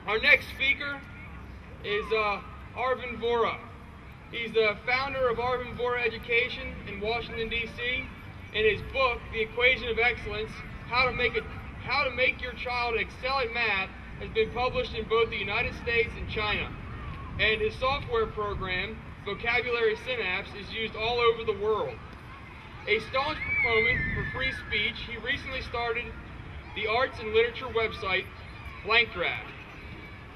Our next speaker is Arvin Vohra. He's the founder of Arvin Vohra Education in Washington, D.C. And his book, The Equation of Excellence, How to Make Your Child Excel at Math, has been published in both the United States and China. And his software program, Vocabulary Synapse, is used all over the world. A staunch proponent for free speech, he recently started the arts and literature website, Blank Draft.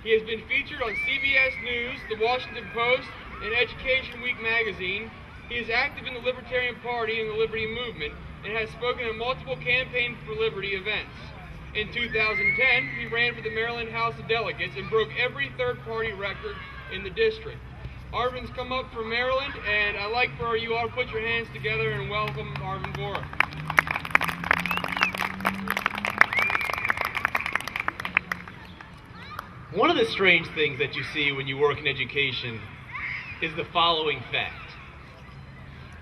He has been featured on CBS News, The Washington Post, and Education Week magazine. He is active in the Libertarian Party and the Liberty Movement, and has spoken at multiple Campaign for Liberty events. In 2010, he ran for the Maryland House of Delegates and broke every third-party record in the district. Arvin's come up from Maryland, and I'd like for you all to put your hands together and welcome Arvin Vohra. One of the strange things that you see when you work in education is the following fact.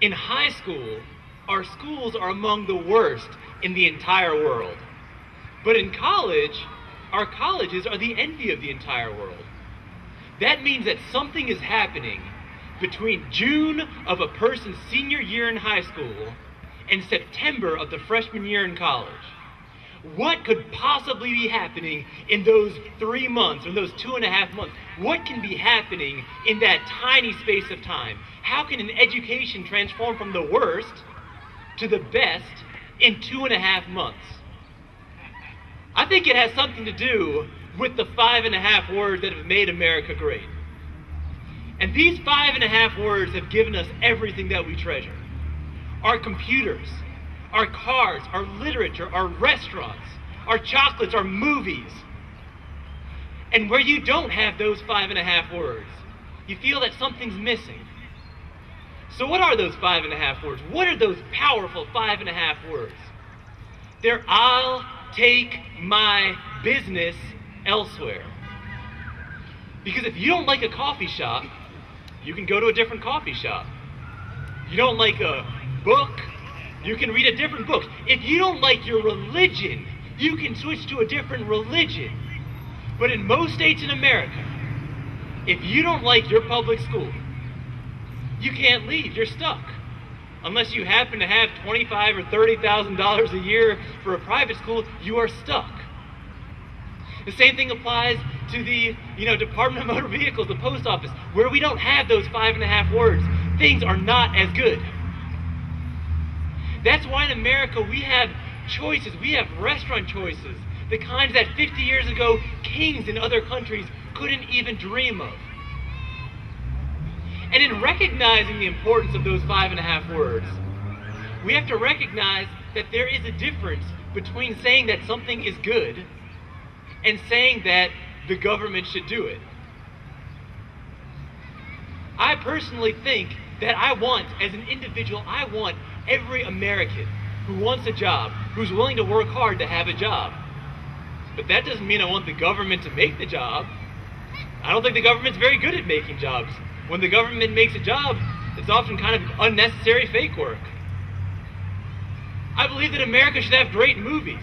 In high school, our schools are among the worst in the entire world. But in college, our colleges are the envy of the entire world. That means that something is happening between June of a person's senior year in high school and September of the freshman year in college. What could possibly be happening in those 3 months, or those 2.5 months? What can be happening in that tiny space of time? How can an education transform from the worst to the best in 2.5 months? I think it has something to do with the 5.5 words that have made America great. And these 5.5 words have given us everything that we treasure. Our computers, our cars, our literature, our restaurants, our chocolates, our movies. And where you don't have those 5.5 words, you feel that something's missing. So what are those 5.5 words? What are those powerful 5.5 words? They're I'll take my business elsewhere. Because if you don't like a coffee shop, you can go to a different coffee shop. You don't like a book, you can read a different book. If you don't like your religion, you can switch to a different religion. But in most states in America, if you don't like your public school, you can't leave, you're stuck. Unless you happen to have $25,000 or $30,000 a year for a private school, you are stuck. The same thing applies to the Department of Motor Vehicles, the post office. Where we don't have those 5.5 words, things are not as good. That's why in America we have choices. We have restaurant choices, the kinds that 50 years ago kings in other countries couldn't even dream of. And in recognizing the importance of those 5.5 words, we have to recognize that there is a difference between saying that something is good and saying that the government should do it. I personally think that as an individual, I want every American who wants a job, who's willing to work hard to have a job. But that doesn't mean I want the government to make the job. I don't think the government's very good at making jobs. When the government makes a job, it's often kind of unnecessary fake work. I believe that America should have great movies.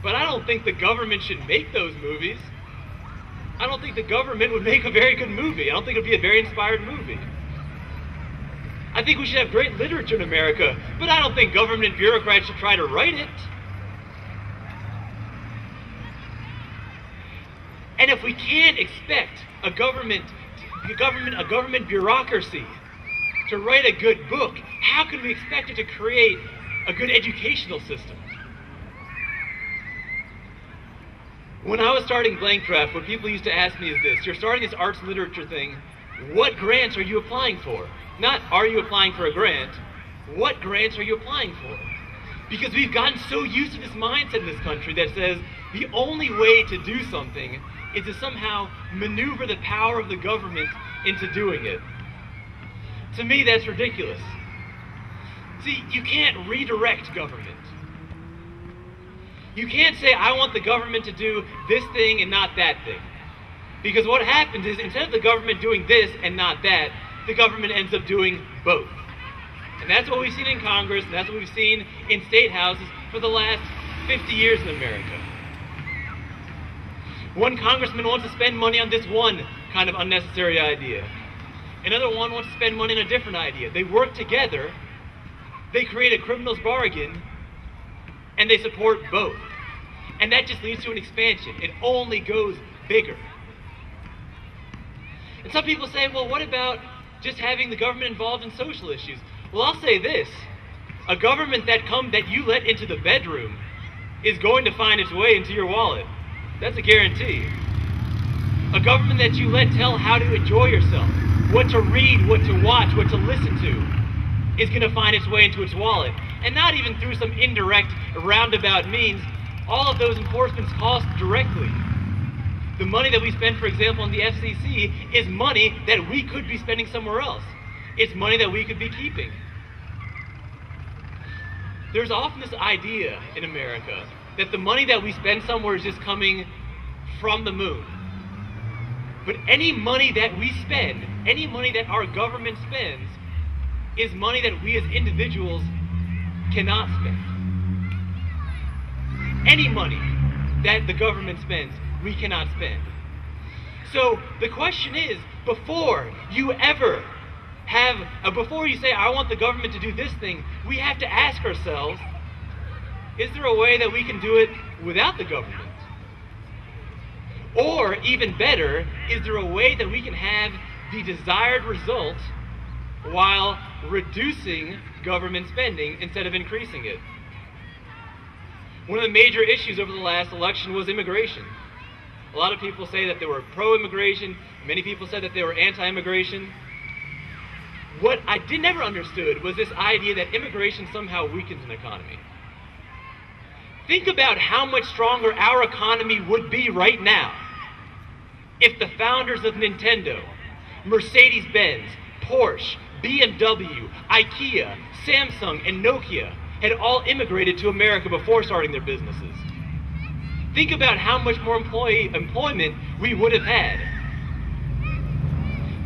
But I don't think the government should make those movies. I don't think the government would make a very good movie. I don't think it would be a very inspired movie. I think we should have great literature in America, but I don't think government bureaucrats should try to write it. And if we can't expect a government bureaucracy to write a good book, how can we expect it to create a good educational system? When I was starting Blank Draft, what people used to ask me is this: you're starting this arts and literature thing, what grants are you applying for? Not, are you applying for a grant? What grants are you applying for? Because we've gotten so used to this mindset in this country that says the only way to do something is to somehow maneuver the power of the government into doing it. To me, that's ridiculous. See, you can't redirect government. You can't say, I want the government to do this thing and not that thing. Because what happens is, instead of the government doing this and not that, the government ends up doing both. And that's what we've seen in Congress, and that's what we've seen in state houses for the last 50 years in America. One congressman wants to spend money on this one kind of unnecessary idea. Another one wants to spend money on a different idea. They work together, they create a criminal's bargain, and they support both. And that just leads to an expansion. It only goes bigger. And some people say, well, what about just having the government involved in social issues? Well, I'll say this. A government that you let into the bedroom is going to find its way into your wallet. That's a guarantee. A government that you let tell how to enjoy yourself, what to read, what to watch, what to listen to, is going to find its way into its wallet. And not even through some indirect, roundabout means. All of those enforcements cost directly. The money that we spend, for example, on the FCC is money that we could be spending somewhere else. It's money that we could be keeping. There's often this idea in America that the money that we spend somewhere is just coming from the moon. But any money that we spend, any money that our government spends, is money that we as individuals cannot spend. Any money that the government spends, we cannot spend. So the question is, before you say, I want the government to do this thing, we have to ask ourselves, is there a way that we can do it without the government? Or, even better, is there a way that we can have the desired result while reducing government spending instead of increasing it? One of the major issues over the last election was immigration. A lot of people say that they were pro-immigration. Many people said that they were anti-immigration. What I never understood was this idea that immigration somehow weakens an economy. Think about how much stronger our economy would be right now if the founders of Nintendo, Mercedes-Benz, Porsche, BMW, IKEA, Samsung, and Nokia had all immigrated to America before starting their businesses. Think about how much more employment we would have had.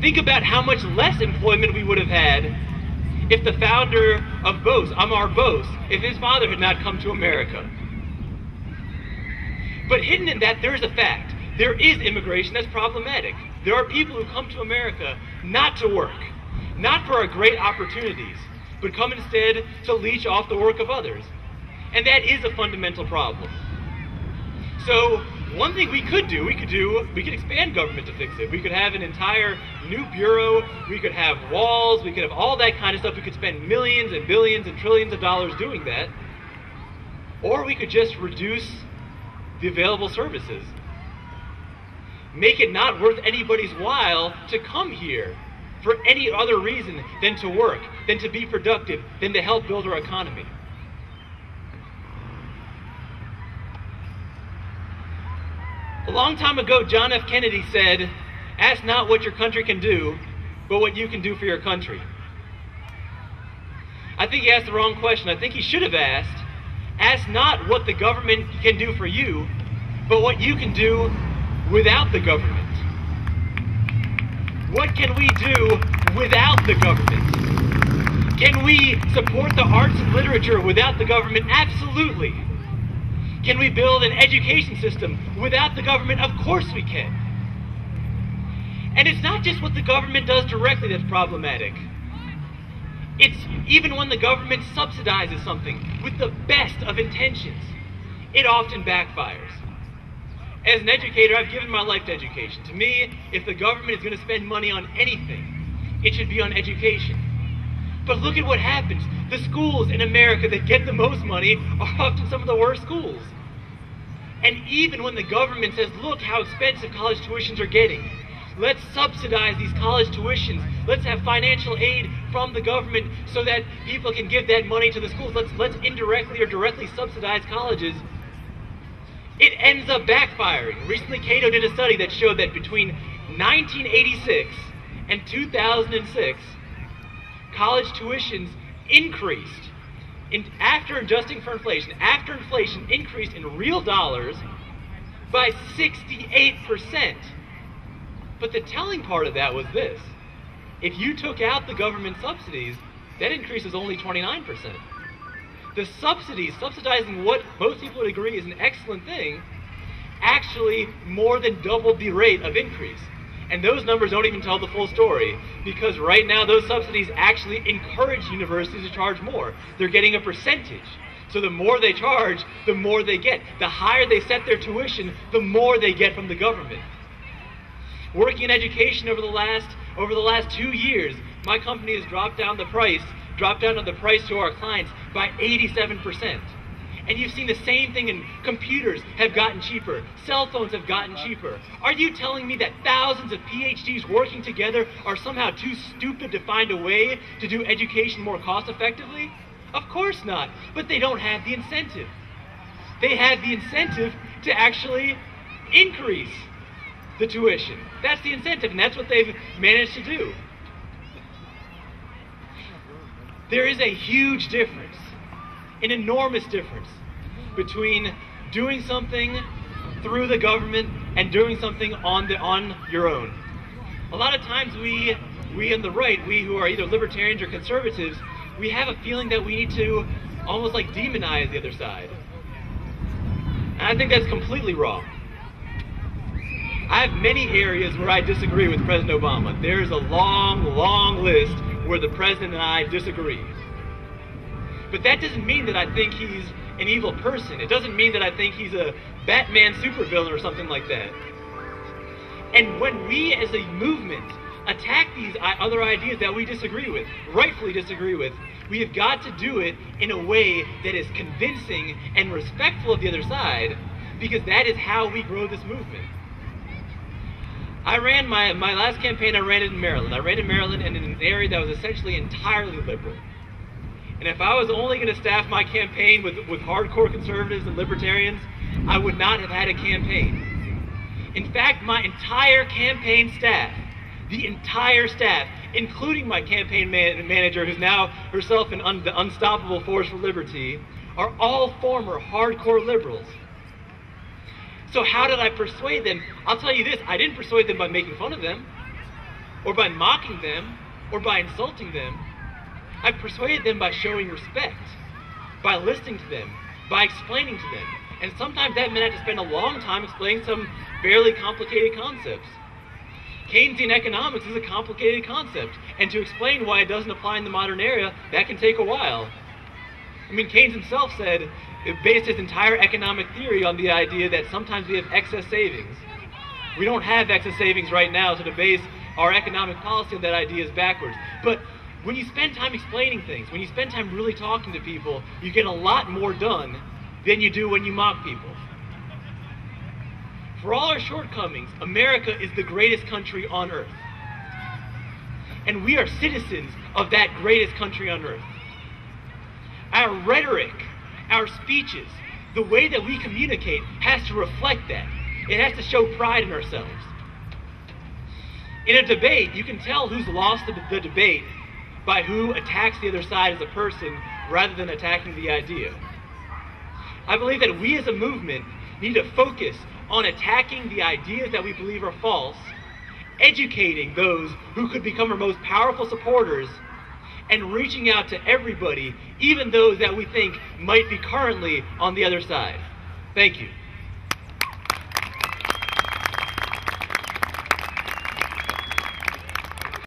Think about how much less employment we would have had if the founder of Bose, Amar Bose, if his father had not come to America. But hidden in that, there is a fact. There is immigration that's problematic. There are people who come to America not to work, not for our great opportunities, but come instead to leech off the work of others. And that is a fundamental problem. So one thing we could expand government to fix it. We could have an entire new bureau, we could have walls, we could have all that kind of stuff. We could spend millions and billions and trillions of dollars doing that. Or we could just reduce the available services. Make it not worth anybody's while to come here for any other reason than to work, than to be productive, than to help build our economy. A long time ago, John F. Kennedy said, "Ask not what your country can do, but what you can do for your country." I think he asked the wrong question. I think he should have asked, "Ask not what the government can do for you, but what you can do without the government." What can we do without the government? Can we support the arts and literature without the government? Absolutely. Can we build an education system without the government? Of course we can. And it's not just what the government does directly that's problematic. It's even when the government subsidizes something with the best of intentions, it often backfires. As an educator, I've given my life to education. To me, if the government is going to spend money on anything, it should be on education. But look at what happens. The schools in America that get the most money are often some of the worst schools. And even when the government says, look how expensive college tuitions are getting, let's subsidize these college tuitions, let's have financial aid from the government so that people can give that money to the schools, let's indirectly or directly subsidize colleges, it ends up backfiring. Recently, Cato did a study that showed that between 1986 and 2006, college tuitions increased, after adjusting for inflation, increased in real dollars by 68%. But the telling part of that was this. If you took out the government subsidies, that increase is only 29%. The subsidies, subsidizing what most people would agree is an excellent thing, actually more than doubled the rate of increase. And those numbers don't even tell the full story, because right now those subsidies actually encourage universities to charge more. They're getting a percentage. So the more they charge, the more they get. The higher they set their tuition, the more they get from the government. Working in education over the last 2 years, my company has dropped down on the price to our clients by 87%. And you've seen the same thing in computers have gotten cheaper. Cell phones have gotten cheaper. Are you telling me that thousands of PhDs working together are somehow too stupid to find a way to do education more cost effectively? Of course not. But they don't have the incentive. They have the incentive to actually increase the tuition. That's the incentive, and that's what they've managed to do. There is a huge difference, an enormous difference, between doing something through the government and doing something on your own. A lot of times we on the right, we who are either libertarians or conservatives, we have a feeling that we need to almost like demonize the other side. And I think that's completely wrong. I have many areas where I disagree with President Obama. There's a long, long list where the president and I disagree. But that doesn't mean that I think he's an evil person. It doesn't mean that I think he's a Batman supervillain or something like that. And when we as a movement attack these other ideas that we disagree with, rightfully disagree with, we have got to do it in a way that is convincing and respectful of the other side, because that is how we grow this movement. I ran my last campaign, I ran it in Maryland. I ran in Maryland and in an area that was essentially entirely liberal. And if I was only going to staff my campaign with hardcore conservatives and libertarians, I would not have had a campaign. In fact, my entire campaign staff, the entire staff, including my campaign manager, who's now herself the unstoppable force for liberty, are all former hardcore liberals. So how did I persuade them? I'll tell you this, I didn't persuade them by making fun of them, or by mocking them, or by insulting them. I persuaded them by showing respect, by listening to them, by explaining to them. And sometimes that meant I had to spend a long time explaining some fairly complicated concepts. Keynesian economics is a complicated concept, and to explain why it doesn't apply in the modern era, that can take a while. I mean, Keynes himself said, it based his entire economic theory on the idea that sometimes we have excess savings. We don't have excess savings right now, so to base our economic policy on that idea is backwards. But when you spend time explaining things, when you spend time really talking to people, you get a lot more done than you do when you mock people. For all our shortcomings, America is the greatest country on earth. And we are citizens of that greatest country on earth. Our rhetoric, our speeches, the way that we communicate has to reflect that. It has to show pride in ourselves. In a debate, you can tell who's lost the debate by who attacks the other side as a person rather than attacking the idea. I believe that we as a movement need to focus on attacking the ideas that we believe are false, educating those who could become our most powerful supporters, and reaching out to everybody, even those that we think might be currently on the other side. Thank you.